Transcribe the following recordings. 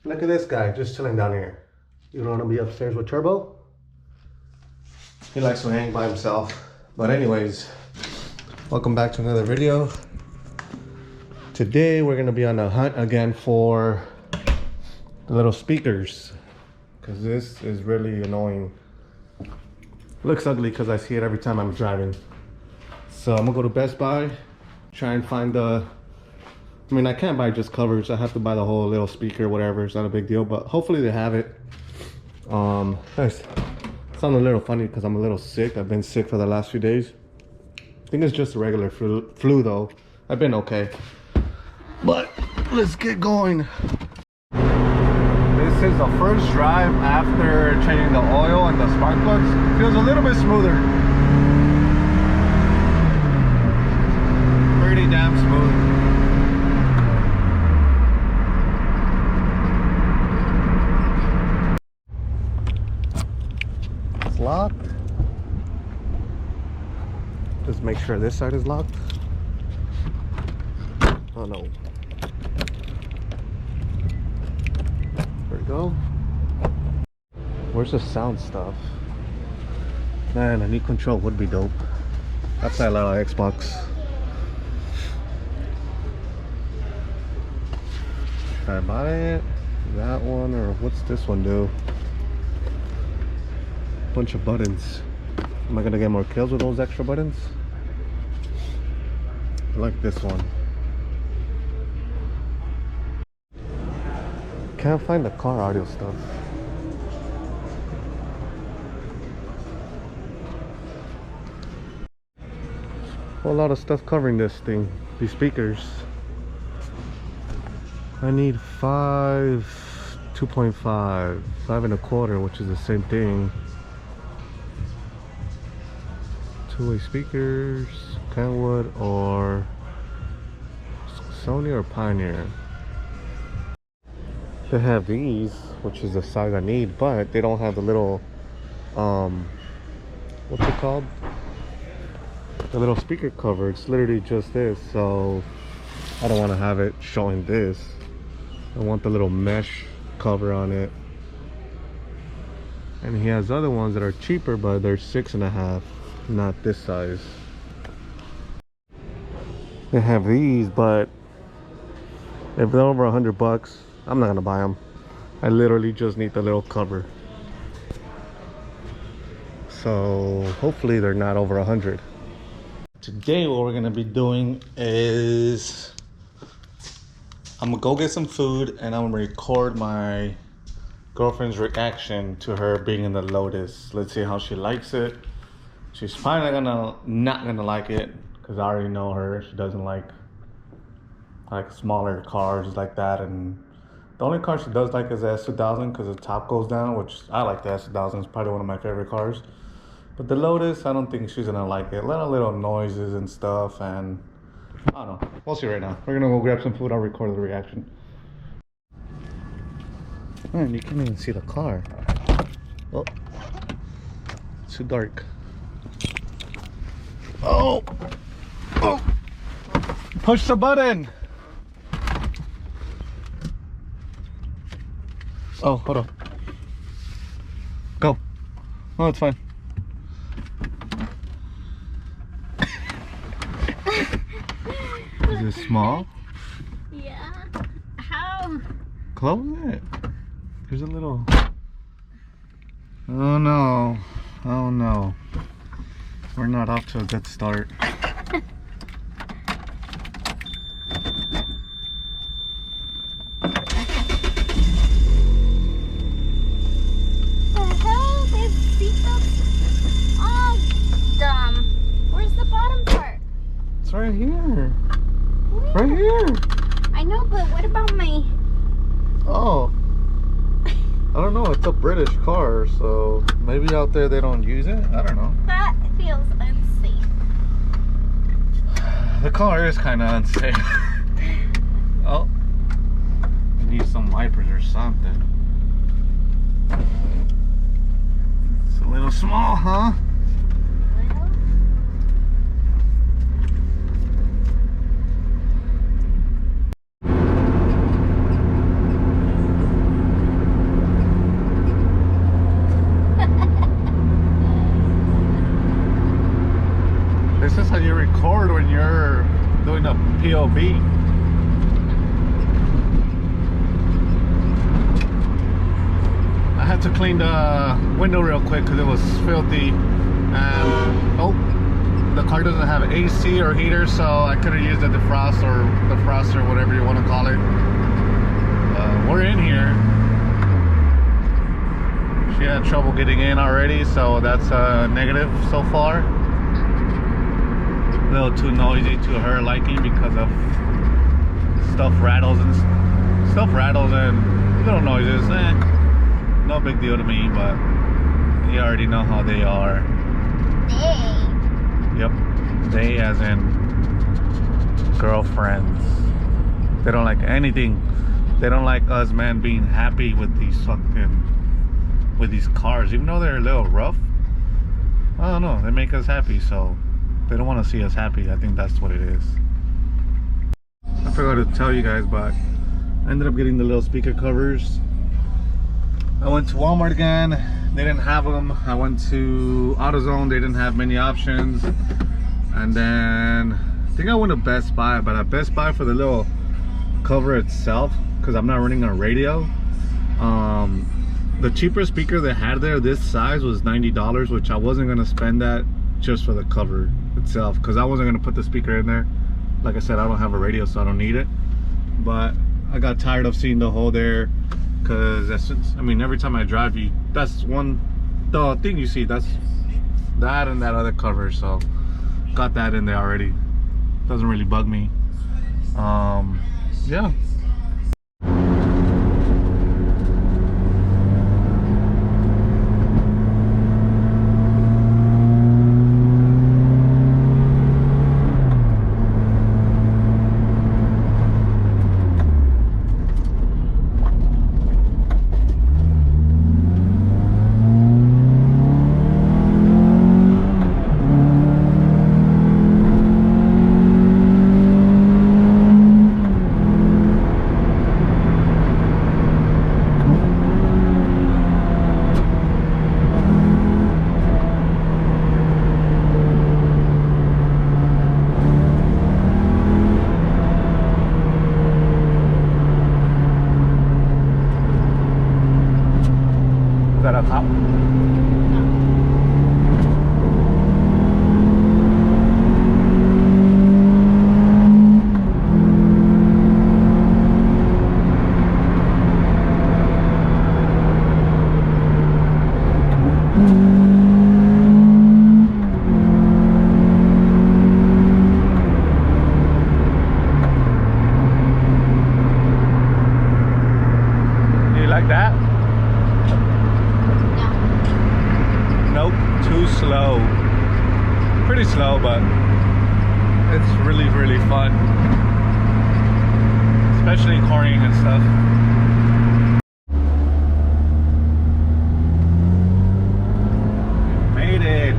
Look at this guy just chilling down here. You don't want to be upstairs with Turbo? He likes to hang by himself. But anyways, welcome back to another video. Today we're gonna be on a hunt again for the little speakers, because this is really annoying. Looks ugly because I see it every time I'm driving. So I'm gonna go to Best Buy, try and find the, I mean, I can't buy just covers. I have to buy the whole little speaker, whatever. It's not a big deal, but hopefully they have it. Nice. Sounds a little funny because I'm a little sick. I've been sick for the last few days. I think it's just a regular flu though. I've been okay. But let's get going. This is the first drive after changing the oil and the spark plugs. Feels a little bit smoother. Pretty damn smooth. It's locked. Just make sure this side is locked. Oh no. There we go. Where's the sound stuff? Man, a new control would be dope. That's a lot of Xbox. Should I buy it? That one, or what's this one do? Bunch of buttons. Am I gonna get more kills with those extra buttons? I like this one. Can't find the car audio stuff. Whole lot of stuff covering this thing, these speakers. I need 2.5, 5 1/4, which is the same thing. Two-way speakers, Kenwood or Sony or Pioneer. They have these, which is the size I need, but they don't have the little, what's it called? The little speaker cover. It's literally just this, so I don't want to have it showing this. I want the little mesh cover on it. And he has other ones that are cheaper, but they're 6.5, not this size. They have these, but if they're over $100, I'm not gonna buy them. I literally just need the little cover. So hopefully they're not over 100. Today what we're gonna be doing is I'm gonna go get some food and I'm gonna record my girlfriend's reaction to her being in the Lotus. Let's see how she likes it. She's probably not gonna like it because I already know her. She doesn't like smaller cars like that, and the only car she does like is the S2000 because the top goes down, which I like. The S2000 is probably one of my favorite cars. But the Lotus, I don't think she's gonna like it. A lot of little noises and stuff, and I don't know. We'll see right now. We're gonna go grab some food. I'll record the reaction. Man, you can't even see the car. Oh, it's too dark. Oh, oh! Push the button. Oh, hold on. Go. Oh, it's fine. Is it small? Yeah. How? Close it. There's a little... Oh no. Oh no. We're not off to a good start. Right here. Where? Right here. I know, but what about my... Oh. I don't know. It's a British car, so maybe out there they don't use it. I don't know. That feels unsafe. The car is kind of unsafe. Oh. We need some wipers or something. It's a little small, huh? POV. I had to clean the window real quick because it was filthy. And oh, the car doesn't have AC or heater, so I could have used the defroster, whatever you want to call it. We're in here. She had trouble getting in already, so that's a negative so far. A little too noisy to her liking because of stuff rattles and little noises. No big deal to me, but you already know how they are. They. Yep, they as in girlfriends. They don't like anything. They don't like us men being happy with these cars, even though they're a little rough. I don't know, they make us happy, so they don't want to see us happy. I think that's what it is. I forgot to tell you guys, but I ended up getting the little speaker covers. I went to Walmart again, they didn't have them. I went to AutoZone, they didn't have many options. And then I think I went to Best Buy, but at Best Buy for the little cover itself, because I'm not running a radio, the cheaper speaker they had there, this size, was $90, which I wasn't going to spend that just for the cover itself, because I wasn't going to put the speaker in there. Like I said, I don't have a radio, so I don't need it. But I got tired of seeing the hole there, because I mean, every time I drive, that's the thing you see, that's that and that other cover, so got that in there already. Doesn't really bug me. Yeah. Is that a cop? You like that? Nope, too slow. Pretty slow, but it's really, really fun. Especially cornering and stuff. Made it.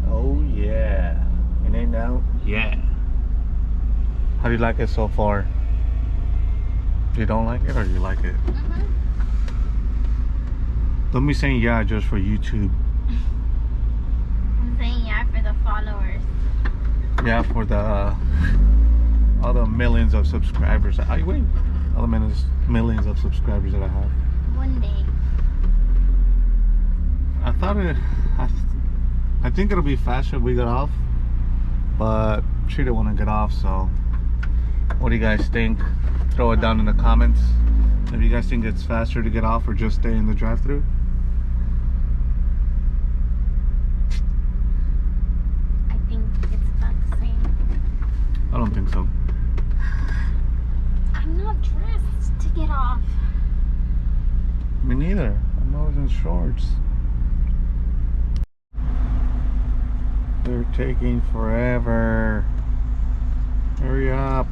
Oh yeah. It ain't now? Yeah. How do you like it so far? You don't like it or you like it? Don't be saying yeah just for YouTube. I'm saying yeah for the followers. Yeah, for the all the millions of subscribers. Wait, all the millions of subscribers that I have. One day. I think it'll be faster if we get off, but she didn't want to get off. So what do you guys think? Throw it down in the comments if you guys think it's faster to get off or just stay in the drive-thru. I don't think so. I'm not dressed to get off. Me neither. I'm always in shorts. They're taking forever. Hurry up.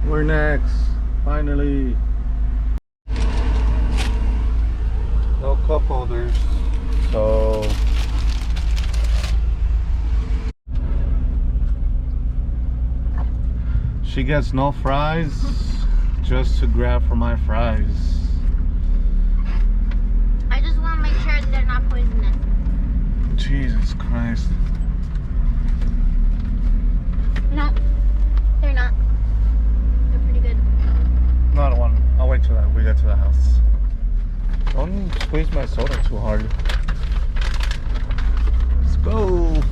We're next. Finally. No cup holders. So she gets no fries just to grab for my fries. I just want to make sure they're not poisonous. Jesus Christ. No, they're not. They're pretty good. No, I don't want. I'll wait till we get to the house. Don't squeeze my soda too hard. Let's go.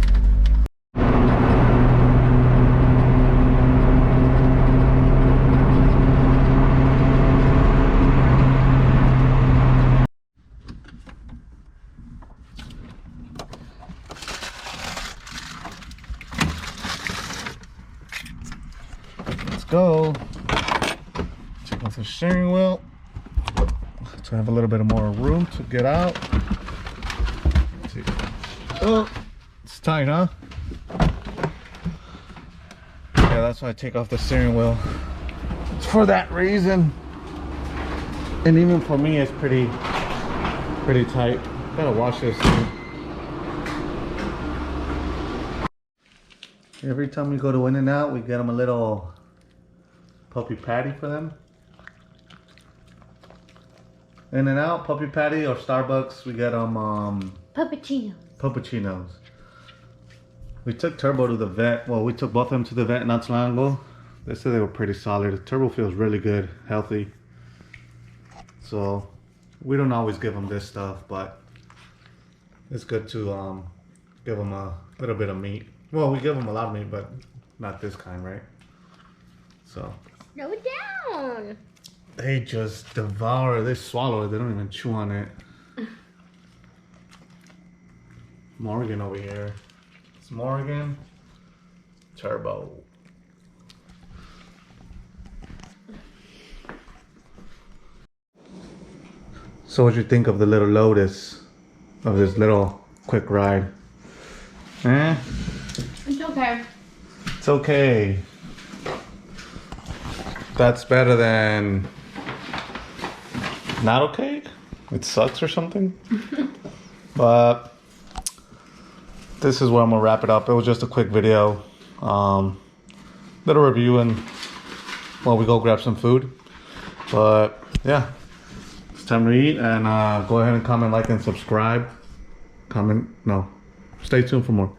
Let's go. Check out the steering wheel. So I have a little bit more room to get out. Let's see. Oh, it's tight, huh? Yeah, that's why I take off the steering wheel. It's for that reason. And even for me, it's pretty tight. Gotta wash this thing. Every time we go to In-N-Out, we get them a little puppy patty for them. In-N-Out, puppy patty, or Starbucks, we get them puppuccinos. We took Turbo to the vet. Well, we took both of them to the vet not too long ago. They said they were pretty solid. The Turbo feels really good, healthy. So we don't always give them this stuff, but it's good to give them a little bit of meat. Well, we give them a lot of meat, but not this kind, right? So Slow it down. they just devour it. They swallow it. They don't even chew on it. Morgan over here. It's Morgan. Turbo. So what'd you think of the little Lotus? Of this little quick ride? Eh? It's okay. It's okay. That's better than not okay? It sucks or something? But this is where I'm gonna wrap it up. It was just a quick video. Little review and while we go grab some food. But yeah, it's time to eat, and go ahead and comment, like, and subscribe. Stay tuned for more.